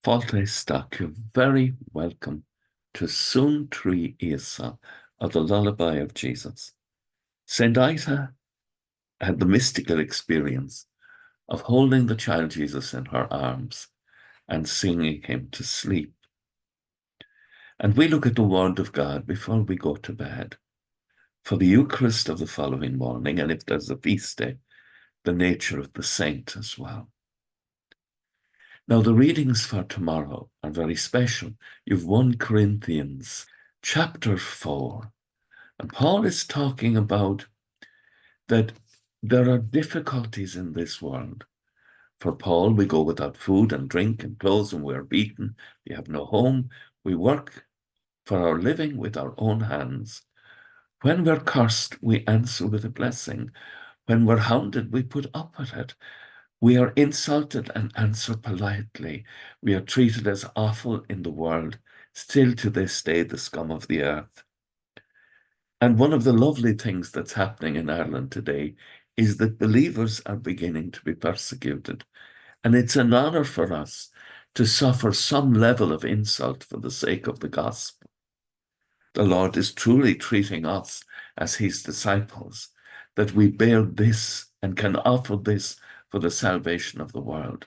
Fáilte Stack, you're very welcome to Suantraí Íosa, of the Lullaby of Jesus. St. Ita had the mystical experience of holding the child Jesus in her arms and singing him to sleep. And we look at the Word of God before we go to bed for the Eucharist of the following morning, and if there's a feast day, the nature of the saint as well. Now, the readings for tomorrow are very special. You've 1 Corinthians chapter 4, and Paul is talking about that there are difficulties in this world. For Paul, we go without food and drink and clothes, and we are beaten. We have no home. We work for our living with our own hands. When we're cursed, we answer with a blessing. When we're hounded, we put up with it. We are insulted and answer politely. We are treated as awful in the world, still to this day the scum of the earth. And one of the lovely things that's happening in Ireland today is that believers are beginning to be persecuted. And it's an honor for us to suffer some level of insult for the sake of the gospel. The Lord is truly treating us as his disciples, that we bear this and can offer this for the salvation of the world.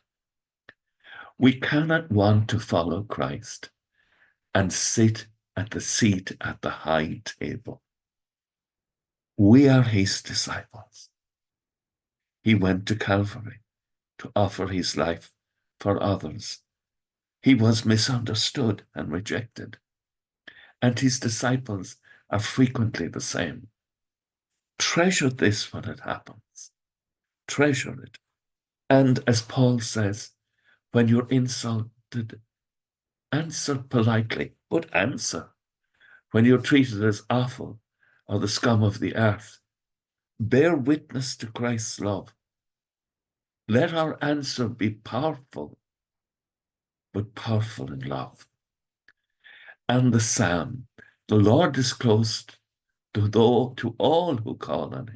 We cannot want to follow Christ and sit at the seat at the high table. We are his disciples. He went to Calvary to offer his life for others. He was misunderstood and rejected. And his disciples are frequently the same. Treasure this when it happens. Treasure it. And as Paul says, when you're insulted, answer politely, but answer. When you're treated as awful or the scum of the earth, bear witness to Christ's love. Let our answer be powerful, but powerful in love. And the psalm, the Lord is close to all who call on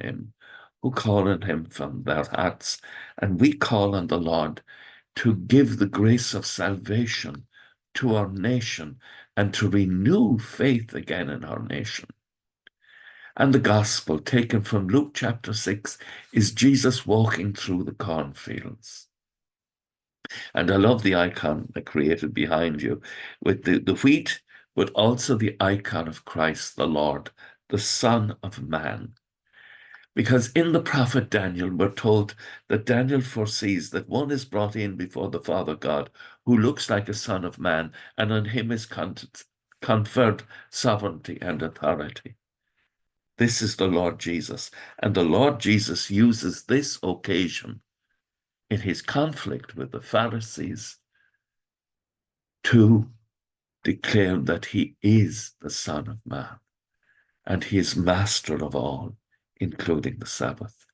him from their hearts. And we call on the Lord to give the grace of salvation to our nation and to renew faith again in our nation. And the gospel taken from Luke chapter 6 is Jesus walking through the cornfields. And I love the icon I created behind you with the wheat, but also the icon of Christ the Lord, the Son of Man. Because in the prophet Daniel, we're told that Daniel foresees that one is brought in before the Father God who looks like a son of man, and on him is conferred sovereignty and authority. This is the Lord Jesus, and the Lord Jesus uses this occasion in his conflict with the Pharisees to declare that he is the Son of Man, and he is master of all, including the Sabbath.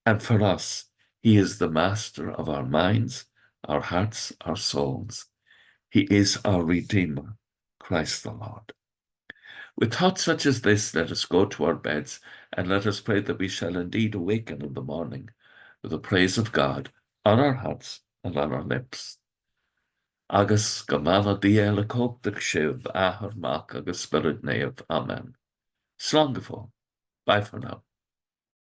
And for us, he is the master of our minds, our hearts, our souls. He is our Redeemer, Christ the Lord. With thoughts such as this, let us go to our beds, and let us pray that we shall indeed awaken in the morning with the praise of God on our hearts and on our lips. Agus gamala dia le coptic shiv ahar mak agus spirit nev. Amen. Slán go fóill. Bye for now.